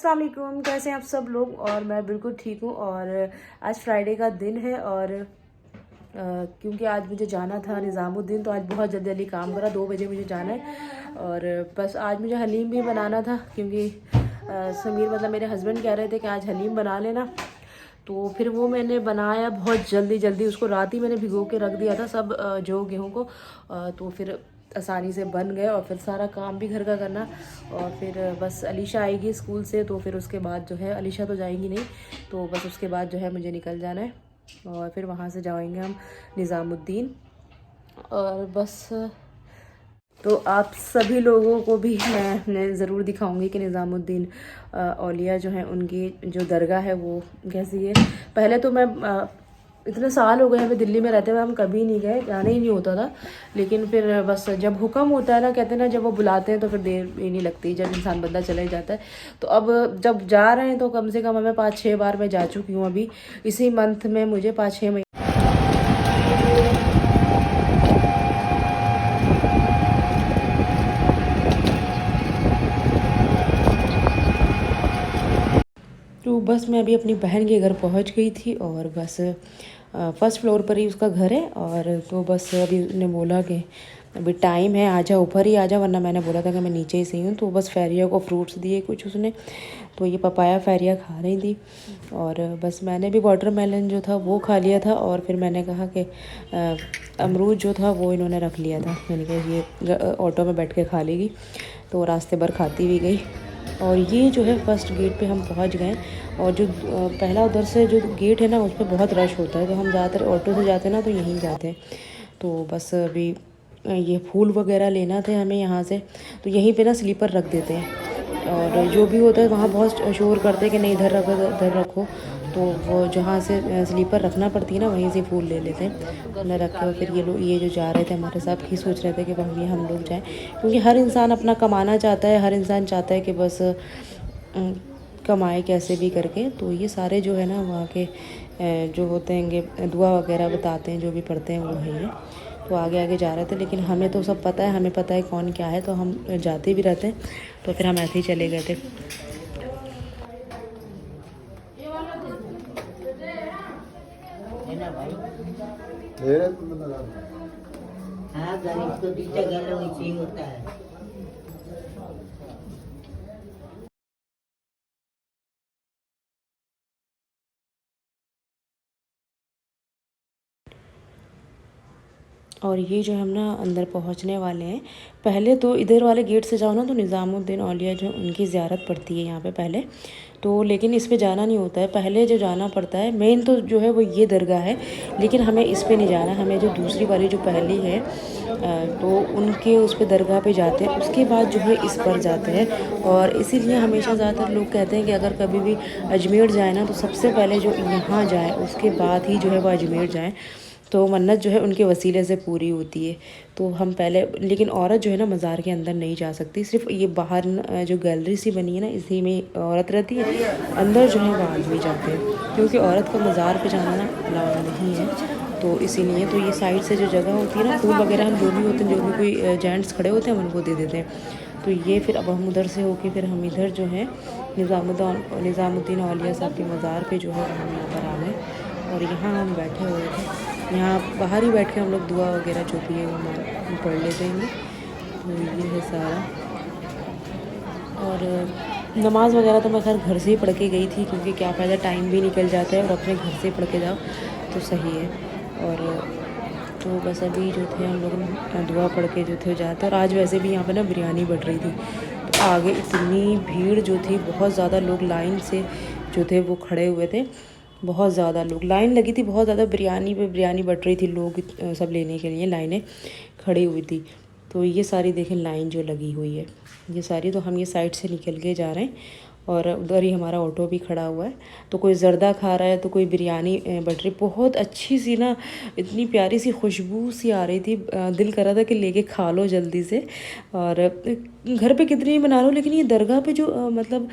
अस्सलाम वालेकुम, कैसे हैं आप सब लोग। और मैं बिल्कुल ठीक हूँ। और आज फ्राइडे का दिन है और क्योंकि आज मुझे जाना था निज़ामुद्दीन, तो आज बहुत जल्दी जल्दी काम करा। 2 बजे मुझे जाना है और बस आज मुझे हलीम भी बनाना था क्योंकि समीर मतलब मेरे हस्बैंड कह रहे थे कि आज हलीम बना लेना। तो फिर वो मैंने बनाया बहुत जल्दी जल्दी। उसको रात ही मैंने भिगो के रख दिया था सब जो गेहूँ को, तो फिर आसानी से बन गए। और फिर सारा काम भी घर का करना। और फिर बस अलीशा आएगी स्कूल से, तो फिर उसके बाद जो है, अलीशा तो जाएंगी नहीं, तो बस उसके बाद जो है मुझे निकल जाना है और फिर वहाँ से जाएंगे हम निज़ामुद्दीन। और बस तो आप सभी लोगों को भी मैं ज़रूर दिखाऊंगी कि निज़ामुद्दीन औलिया जो है उनकी जो दरगाह है वो कैसी है। पहले तो मैं इतने साल हो गए हमें दिल्ली में रहते हुए, हम कभी नहीं गए, जाना ही नहीं होता था। लेकिन फिर बस जब हुक्म होता है ना, कहते हैं ना, जब वो बुलाते हैं तो फिर देर ही नहीं लगती, जब इंसान बंदा चला ही जाता है। तो अब जब जा रहे हैं तो कम से कम हमें 5-6 बार मैं जा चुकी हूँ। अभी इसी मंथ में मुझे 5-6 महीने। तो बस मैं अभी अपनी बहन के घर पहुंच गई थी और बस फर्स्ट फ्लोर पर ही उसका घर है। और तो बस अभी उसने बोला कि अभी टाइम है, आजा ऊपर ही आजा, वरना मैंने बोला था कि मैं नीचे ही सही हूँ। तो बस फेरिया को फ्रूट्स दिए कुछ उसने, तो ये पपाया फेरिया खा रही थी। और बस मैंने भी वाटरमेलन जो था वो खा लिया था। और फिर मैंने कहा कि अमरूद जो था वो इन्होंने रख लिया था, मैंने कहा ये ऑटो में बैठ के खा लेगी, तो रास्ते भर खाती भी गई। और ये जो है फर्स्ट गेट पे हम पहुंच गए। और जो पहला उधर से जो गेट है ना, उस पर बहुत रश होता है, तो हम ज़्यादातर ऑटो से जाते हैं ना, तो यहीं जाते हैं। तो बस अभी ये फूल वगैरह लेना थे हमें यहाँ से, तो यहीं पे ना स्लीपर रख देते हैं। और जो भी होता है वहाँ बहुत शोर करते हैं कि नहीं इधर रखो इधर रखो, तो वो जहाँ से स्लीपर रखना पड़ती है ना, वहीं से फूल ले लेते हैं। न रखे हो फिर ये लोग, ये जो जा रहे थे हमारे साथ, ही सोच रहे थे कि भाई हम लोग जाएं, क्योंकि हर इंसान अपना कमाना चाहता है, हर इंसान चाहता है कि बस कमाए कैसे भी करके। तो ये सारे जो है ना वहाँ के जो होते हैं दुआ वगैरह बताते हैं, जो भी पढ़ते हैं वो हैं। तो आगे आगे जा रहे थे, लेकिन हमें तो सब पता है, हमें पता है कौन क्या है, तो हम जाते भी रहते हैं। तो फिर हम ऐसे ही चले गए थे। हाँ, गरीब तो बीते गले वैसे ही होता है। और ये जो हम ना अंदर पहुंचने वाले हैं। पहले तो इधर वाले गेट से जाओ ना, तो निज़ामुद्दीन औलिया जो उनकी ज़ियारत पड़ती है यहाँ पे पहले तो। लेकिन इस पे जाना नहीं होता है, पहले जो जाना पड़ता है मेन तो जो है वो ये दरगाह है। लेकिन हमें इस पे नहीं जाना, हमें जो दूसरी वाली जो पहली है तो उनके उस पे दरगाह पे जाते हैं, उसके बाद जो है इस पर जाते हैं। और इसीलिए हमेशा ज़्यादातर लोग कहते हैं कि अगर कभी भी अजमेर जाए ना, तो सबसे पहले जो यहाँ जाए उसके बाद ही जो है वो अजमेर जाए, तो मन्नत जो है उनके वसीले से पूरी होती है। तो हम पहले, लेकिन औरत जो है ना मज़ार के अंदर नहीं जा सकती, सिर्फ ये बाहर जो गैलरी सी बनी है ना, इसी में औरत रहती है, अंदर जो है वो आदमी जाते हैं, क्योंकि औरत का मज़ार पे जाना ना अलाउड नहीं है। तो इसीलिए तो ये साइड से जो जगह होती है ना, फूल वगैरह हम जो भी होते हैं, जो भी कोई जेंट्स खड़े होते हैं हम उनको दे देते हैं। तो ये फिर अब हम उधर से होके फिर हम इधर जो है निज़ामुद्दीन औलिया साहब के मज़ार पे जो है हम यहाँ पर आ गए। और यहाँ हम बैठे हुए थे, यहाँ बाहर ही बैठ के हम लोग दुआ वगैरह जो भी है वो हम पढ़ लेते हैं। तो ये है सारा। और नमाज़ वगैरह तो मैं खैर घर से ही पढ़ के गई थी, क्योंकि क्या फ़ायदा, टाइम भी निकल जाता है और अपने घर से पढ़ के जाओ तो सही है। और तो बस अभी जो थे हम लोग दुआ पढ़ के जो थे जाते। और आज वैसे भी यहाँ पे ना बिरयानी बढ़ रही थी, तो आगे इतनी भीड़ जो थी, बहुत ज़्यादा लोग लाइन से जो थे वो खड़े हुए थे, बहुत ज़्यादा लोग, लाइन लगी थी बहुत ज़्यादा, बिरयानी पे बिरयानी बट रही थी, लोग सब लेने के लिए लाइनें खड़ी हुई थी। तो ये सारी देखें लाइन जो लगी हुई है ये सारी। तो हम ये साइड से निकल के जा रहे हैं और उधर ही हमारा ऑटो भी खड़ा हुआ है। तो कोई ज़र्दा खा रहा है, तो कोई बिरयानी बट रही, बहुत अच्छी सी ना, इतनी प्यारी सी खुशबू सी आ रही थी, दिल कर रहा था कि लेके खा लो जल्दी से। और घर पे कितनी बना लो, लेकिन ये दरगाह पे जो मतलब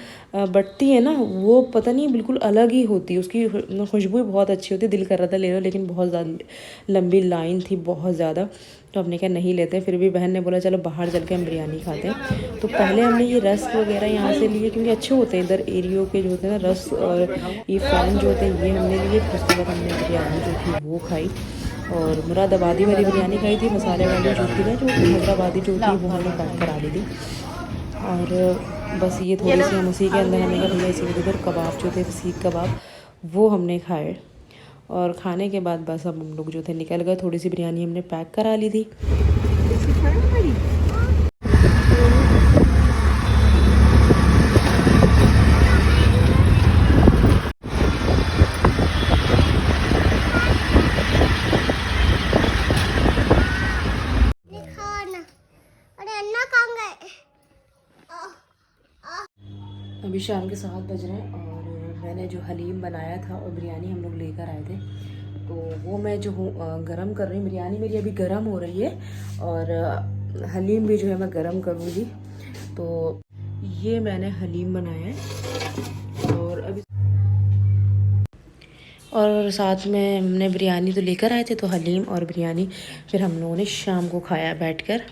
बटती है ना, वो पता नहीं बिल्कुल अलग ही होती है, उसकी खुशबू बहुत अच्छी होती है, दिल कर रहा था ले लो, लेकिन बहुत ज़्यादा लंबी लाइन थी, बहुत ज़्यादा। तो तो हमने कहा नहीं लेते, फिर भी बहन ने बोला चलो बाहर चल के हम बिरयानी खाते हैं। तो पहले हमने ये रस वगैरह यहाँ से लिए क्योंकि अच्छे होते हैं इधर एरियो के जो होते हैं ना रस, और ये फ़ैन जो होते हैं ये हमने लिए। फिर उसके बाद हमने बिरयानी जो थी वो खाई, और मुरादाबादी वाली बिरयानी खाई थी, मसाले वाली जो थी ना, जो हैदराबादी जो थी वो हमने पैक करा ली थी। और बस ये थोड़ी सी हम उसी के अंदर हमने कहा भैया इसी इधर कबाब जो थे सीख कबाब वो हमने खाए। और खाने के बाद बस अब हम लोग जो थे निकल गए। थोड़ी सी बिरयानी हमने पैक करा ली थी। अभी शाम के 7 बज रहे हैं और मैंने जो हलीम बनाया था और बिरयानी हम लोग लेकर आए थे, तो वो मैं जो हूँ गरम कर रही हूँ। बिरयानी मेरी अभी गरम हो रही है और हलीम भी जो है मैं गरम करूँगी। तो ये मैंने हलीम बनाया है और अभी और साथ में हमने बिरयानी तो लेकर आए थे, तो हलीम और बिरयानी फिर हम लोगों ने शाम को खाया बैठकर।